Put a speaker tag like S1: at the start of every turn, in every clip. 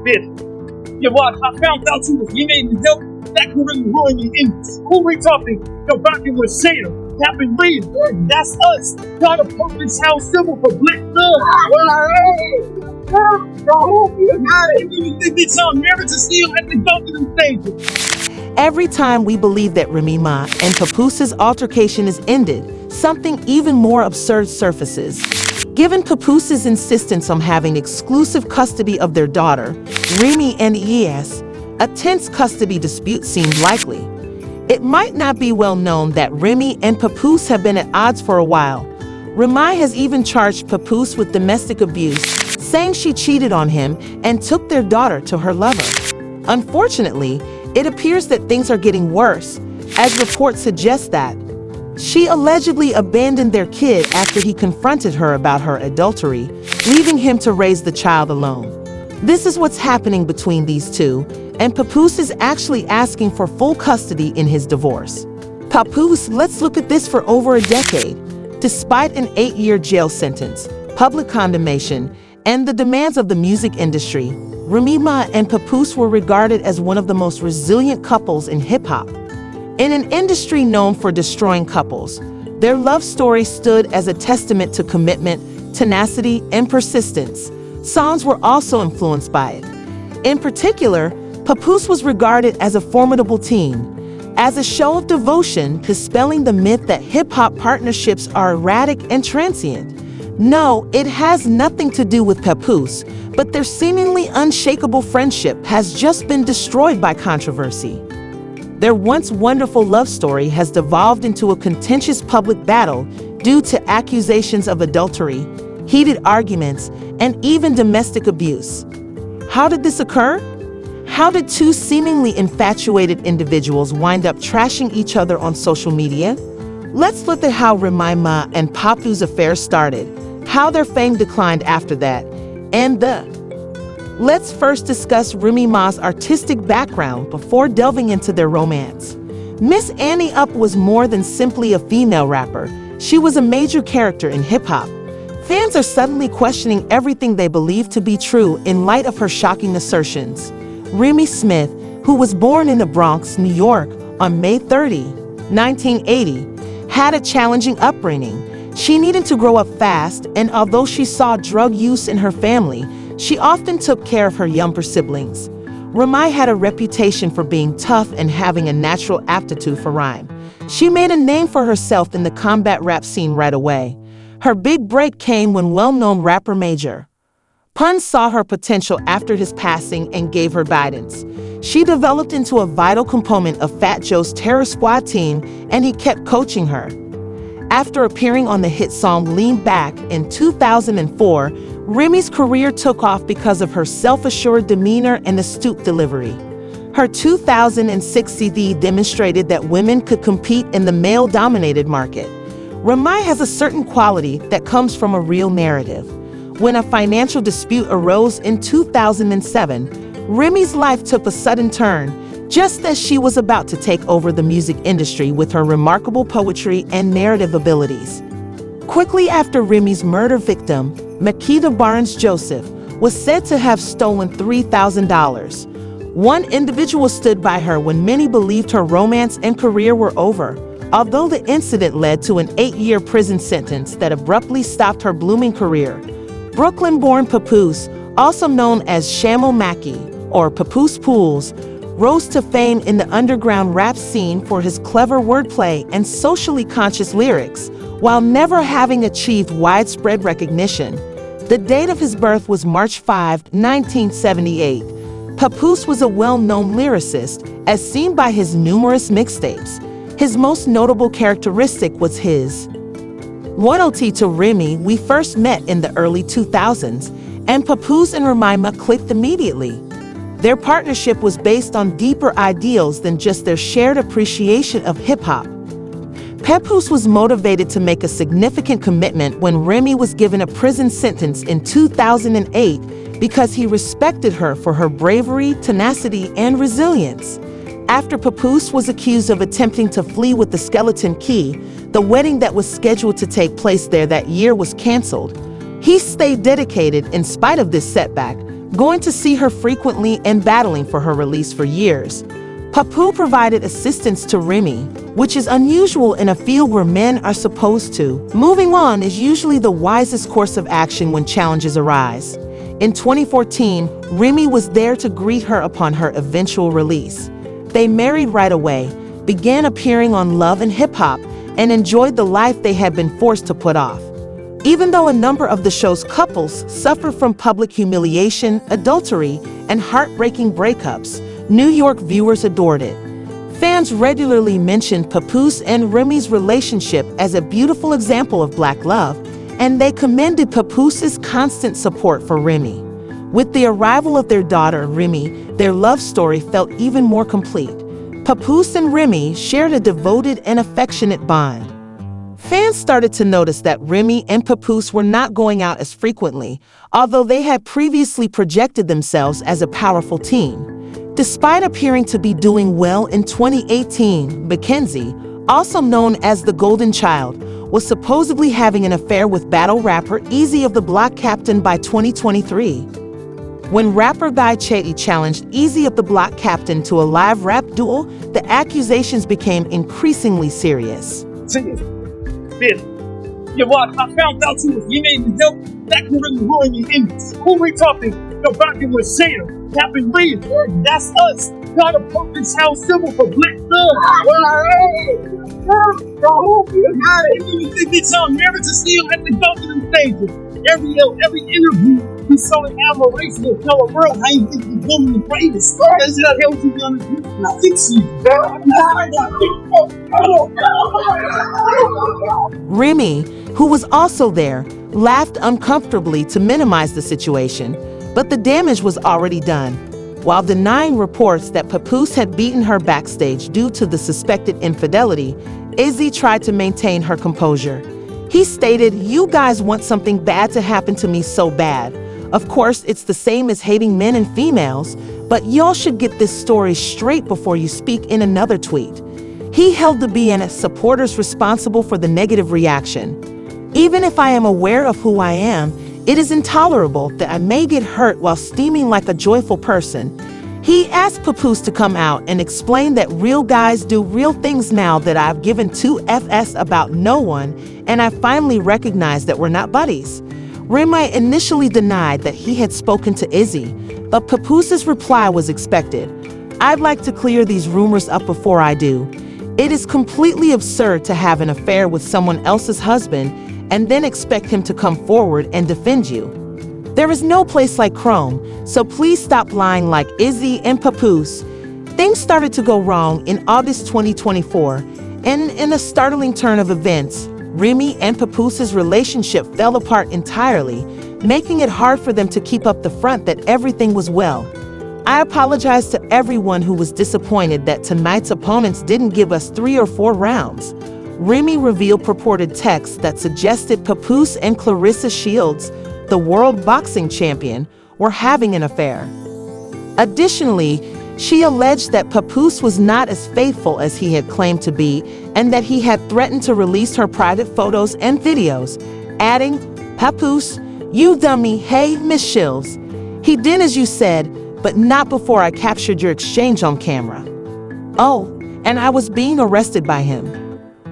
S1: business. Yeah, what? I found out you was getting the help. That could really ruin your image. Who we talking? Yo, back in with Shayna, Captain Lee. That's us. Y'all the perfect sound symbol for Black Blood. You think these young marriages are still at the dunking stages?
S2: Every time we believe that Remy Ma and Papoose's altercation is ended, something even more absurd surfaces. Given Papoose's insistence on having exclusive custody of their daughter, Remy and ES, a tense custody dispute seemed likely. It might not be well known that Remy and Papoose have been at odds for a while. Remy has even charged Papoose with domestic abuse, saying she cheated on him and took their daughter to her lover. Unfortunately, it appears that things are getting worse, as reports suggest that she allegedly abandoned their kid after he confronted her about her adultery, leaving him to raise the child alone. This is what's happening between these two, and Papoose is actually asking for full custody in his divorce. Papoose, let's look at this for over a decade. Despite an 8-year jail sentence, public condemnation, and the demands of the music industry, Remy Ma and Papoose were regarded as one of the most resilient couples in hip-hop. In an industry known for destroying couples, their love story stood as a testament to commitment, tenacity, and persistence. Songs were also influenced by it. In particular, Papoose was regarded as a formidable team, as a show of devotion, dispelling the myth that hip-hop partnerships are erratic and transient. No, it has nothing to do with Papoose, but their seemingly unshakable friendship has just been destroyed by controversy. Their once wonderful love story has devolved into a contentious public battle due to accusations of adultery, heated arguments, and even domestic abuse. How did this occur? How did two seemingly infatuated individuals wind up trashing each other on social media? Let's look at how Remy Ma and Papoose's affair started, how their fame declined after that, and Let's first discuss Remy Ma's artistic background before delving into their romance. Miss Annie Up was more than simply a female rapper. She was a major character in hip-hop. Fans are suddenly questioning everything they believe to be true in light of her shocking assertions. Remy Smith, who was born in the Bronx, New York, on May 30, 1980, had a challenging upbringing. She needed to grow up fast, and although she saw drug use in her family, she often took care of her younger siblings. Remy had a reputation for being tough and having a natural aptitude for rhyme. She made a name for herself in the combat rap scene right away. Her big break came when well-known rapper Major Pun saw her potential after his passing and gave her guidance. She developed into a vital component of Fat Joe's Terror Squad team, and he kept coaching her. After appearing on the hit song Lean Back in 2004, Remy's career took off because of her self-assured demeanor and astute delivery. Her 2006 CD demonstrated that women could compete in the male-dominated market. Remy has a certain quality that comes from a real narrative. When a financial dispute arose in 2007, Remy's life took a sudden turn, just as she was about to take over the music industry with her remarkable poetry and narrative abilities. Quickly after Remy's murder victim, Makita Barnes Joseph, was said to have stolen $3,000. One individual stood by her when many believed her romance and career were over. Although the incident led to an 8-year prison sentence that abruptly stopped her blooming career, Brooklyn-born Papoose, also known as Shamil Mackey or Papoose Pools, rose to fame in the underground rap scene for his clever wordplay and socially conscious lyrics, while never having achieved widespread recognition. The date of his birth was March 5, 1978. Papoose was a well-known lyricist, as seen by his numerous mixtapes. His most notable characteristic was his loyalty to Remy. We first met in the early 2000s, and Papoose and Remy Ma clicked immediately. Their partnership was based on deeper ideals than just their shared appreciation of hip-hop. Papoose was motivated to make a significant commitment when Remy was given a prison sentence in 2008 because he respected her for her bravery, tenacity, and resilience. After Papoose was accused of attempting to flee with the skeleton key, the wedding that was scheduled to take place there that year was canceled. He stayed dedicated in spite of this setback, going to see her frequently and battling for her release for years. Papoose provided assistance to Remy, which is unusual in a field where men are supposed to. Moving on is usually the wisest course of action when challenges arise. In 2014, Remy was there to greet her upon her eventual release. They married right away, began appearing on Love and Hip Hop, and enjoyed the life they had been forced to put off. Even though a number of the show's couples suffered from public humiliation, adultery, and heartbreaking breakups, New York viewers adored it. Fans regularly mentioned Papoose and Remy's relationship as a beautiful example of Black love, and they commended Papoose's constant support for Remy. With the arrival of their daughter, Remy, their love story felt even more complete. Papoose and Remy shared a devoted and affectionate bond. Fans started to notice that Remy and Papoose were not going out as frequently, although they had previously projected themselves as a powerful team. Despite appearing to be doing well in 2018, Mackenzie, also known as the Golden Child, was supposedly having an affair with battle rapper Eazy of the Block Captain by 2023. When rapper Guy Chetty challenged Eazy of the Block Captain to a live rap duel, the accusations became increasingly serious.
S1: Yeah, what? I found out you was your name and help. That could really ruin your image. Who we talking? Go back and with Shayna, Captain Lee. That's us. Got a purpose house symbol for Black love. It's our marriage to see you at the government stages. Every interview, he's showing admiration to tell the world how you think you're becoming the greatest. That's how helps you gonna do. Fix you.
S2: Remy, who was also there, laughed uncomfortably to minimize the situation, but the damage was already done. While denying reports that Papoose had beaten her backstage due to the suspected infidelity, Izzy tried to maintain her composure. He stated, "You guys want something bad to happen to me so bad. Of course, it's the same as hating men and females, but y'all should get this story straight before you speak," in another tweet. He held the BNS supporters responsible for the negative reaction. "Even if I am aware of who I am, it is intolerable that I may get hurt while steaming like a joyful person." He asked Papoose to come out and explain that real guys do real things now, that I've given 2 Fs about no one, and I finally recognized that we're not buddies. Remy initially denied that he had spoken to Izzy, but Papoose's reply was expected. "I'd like to clear these rumors up before I do. It is completely absurd to have an affair with someone else's husband and then expect him to come forward and defend you. There is no place like Chrome, so please stop lying like Izzy and Papoose." Things started to go wrong in August 2024, and in a startling turn of events, Remy and Papoose's relationship fell apart entirely, making it hard for them to keep up the front that everything was well. "I apologize to everyone who was disappointed that tonight's opponents didn't give us 3 or 4 rounds." Remy revealed purported texts that suggested Papoose and Clarissa Shields, the world boxing champion, were having an affair. Additionally, she alleged that Papoose was not as faithful as he had claimed to be, and that he had threatened to release her private photos and videos, adding, "Papoose, you dummy, hey, Miss Shields. He did as you said, but not before I captured your exchange on camera. Oh, and I was being arrested by him."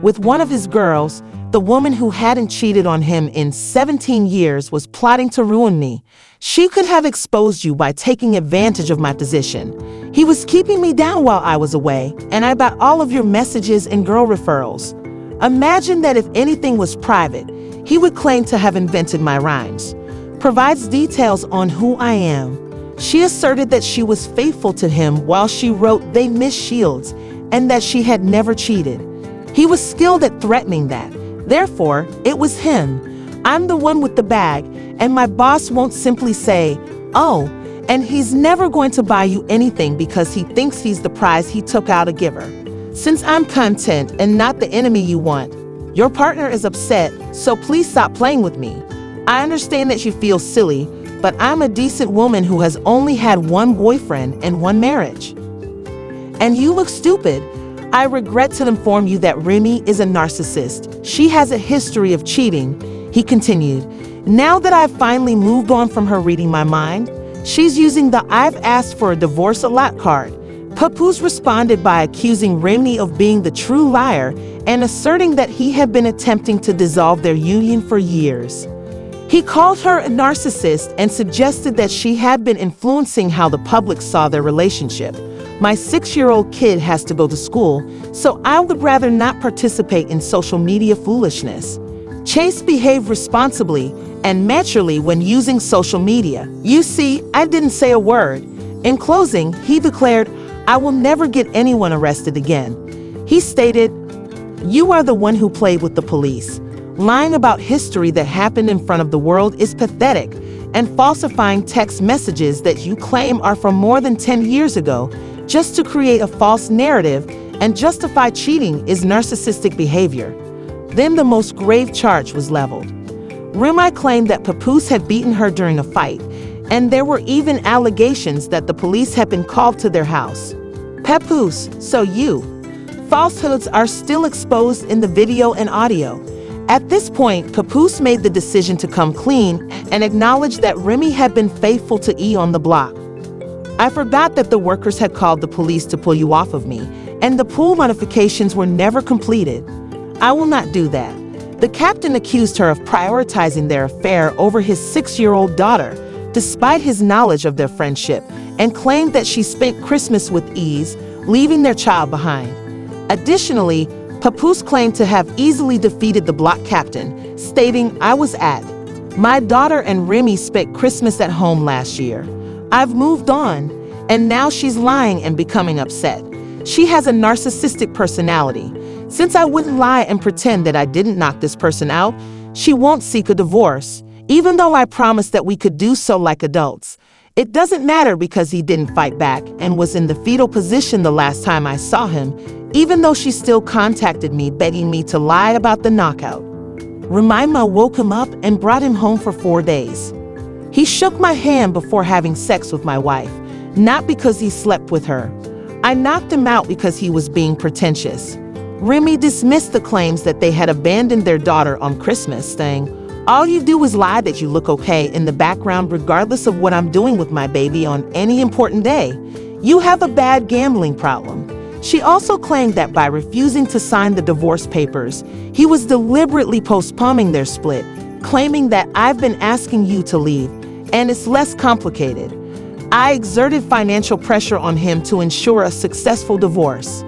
S2: With one of his girls, the woman who hadn't cheated on him in 17 years was plotting to ruin me. "She could have exposed you by taking advantage of my position. He was keeping me down while I was away, and I got all of your messages and girl referrals. Imagine that if anything was private, he would claim to have invented my rhymes." Provides details on who I am. She asserted that she was faithful to him while she wrote "They Miss Shields," and that she had never cheated. He was skilled at threatening that. Therefore, it was him. "I'm the one with the bag, and my boss won't simply say, 'Oh,' and he's never going to buy you anything because he thinks he's the prize he took out a giver. Since I'm content and not the enemy you want, your partner is upset, so please stop playing with me. I understand that you feel silly, but I'm a decent woman who has only had one boyfriend and one marriage. And you look stupid. I regret to inform you that Remy is a narcissist. She has a history of cheating," he continued. "Now that I've finally moved on from her reading my mind, She's using the "I've asked for a divorce a lot" card. Papoose responded by accusing Remy of being the true liar and asserting that he had been attempting to dissolve their union for years. He called her a narcissist and suggested that she had been influencing how the public saw their relationship. "My 6-year-old kid has to go to school, so I would rather not participate in social media foolishness." Chase behaved responsibly and maturely when using social media. "You see, I didn't say a word." In closing, he declared, "I will never get anyone arrested again." He stated, "You are the one who played with the police. Lying about history that happened in front of the world is pathetic, and falsifying text messages that you claim are from more than 10 years ago just to create a false narrative and justify cheating is narcissistic behavior." Then the most grave charge was leveled. Remy claimed that Papoose had beaten her during a fight, and there were even allegations that the police had been called to their house. Papoose, so you. Falsehoods are still exposed in the video and audio. At this point, Papoose made the decision to come clean and acknowledged that Remy had been faithful to E on the block. "I forgot that the workers had called the police to pull you off of me, and the pull notifications were never completed. I will not do that." The captain accused her of prioritizing their affair over his 6-year-old daughter, despite his knowledge of their friendship, and claimed that she spent Christmas with ease, leaving their child behind. Additionally, Papoose claimed to have easily defeated the block captain, stating, "I was at my daughter and Remy spent Christmas at home last year. I've moved on," and now she's lying and becoming upset. She has a narcissistic personality. "Since I wouldn't lie and pretend that I didn't knock this person out, she won't seek a divorce, even though I promised that we could do so like adults. It doesn't matter because he didn't fight back and was in the fetal position the last time I saw him, even though she still contacted me begging me to lie about the knockout." Remy Ma woke him up and brought him home for 4 days. "He shook my hand before having sex with my wife, not because he slept with her. I knocked him out because he was being pretentious." Remy dismissed the claims that they had abandoned their daughter on Christmas, saying, "All you do is lie that you look okay in the background regardless of what I'm doing with my baby on any important day. You have a bad gambling problem." She also claimed that by refusing to sign the divorce papers, he was deliberately postponing their split, claiming that "I've been asking you to leave, and it's less complicated. I exerted financial pressure on him to ensure a successful divorce.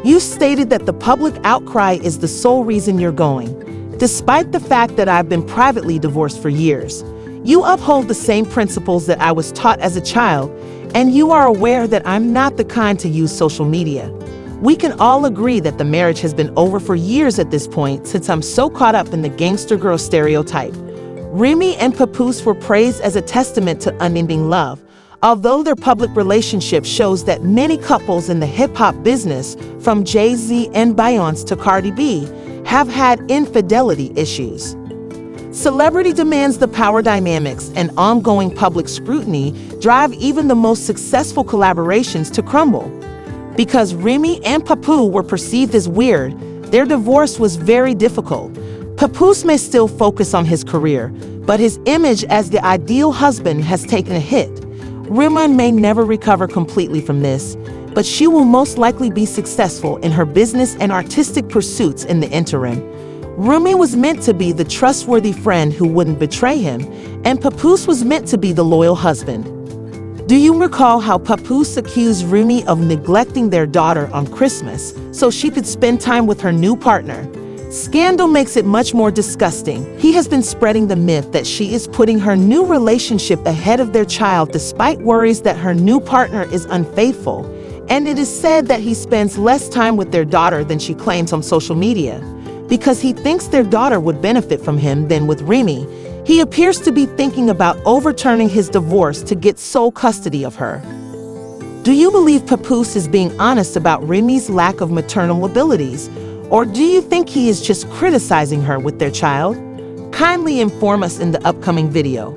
S2: You stated that the public outcry is the sole reason you're going, despite the fact that I've been privately divorced for years. You uphold the same principles that I was taught as a child, and you are aware that I'm not the kind to use social media. We can all agree that the marriage has been over for years at this point since I'm so caught up in the gangster girl stereotype." Remy and Papoose were praised as a testament to unending love, although their public relationship shows that many couples in the hip-hop business, from Jay-Z and Beyonce to Cardi B, have had infidelity issues. Celebrity demands, the power dynamics, and ongoing public scrutiny drive even the most successful collaborations to crumble. Because Remy and Papoose were perceived as weird, their divorce was very difficult. Papoose may still focus on his career, but his image as the ideal husband has taken a hit. Remy may never recover completely from this, but she will most likely be successful in her business and artistic pursuits in the interim. Remy was meant to be the trustworthy friend who wouldn't betray him, and Papoose was meant to be the loyal husband. Do you recall how Papoose accused Remy of neglecting their daughter on Christmas so she could spend time with her new partner? Scandal makes it much more disgusting. He has been spreading the myth that she is putting her new relationship ahead of their child despite worries that her new partner is unfaithful, and it is said that he spends less time with their daughter than she claims on social media. Because he thinks their daughter would benefit from him than with Remy, he appears to be thinking about overturning his divorce to get sole custody of her. Do you believe Papoose is being honest about Remy's lack of maternal abilities? Or do you think he is just criticizing her with their child? Kindly inform us in the upcoming video.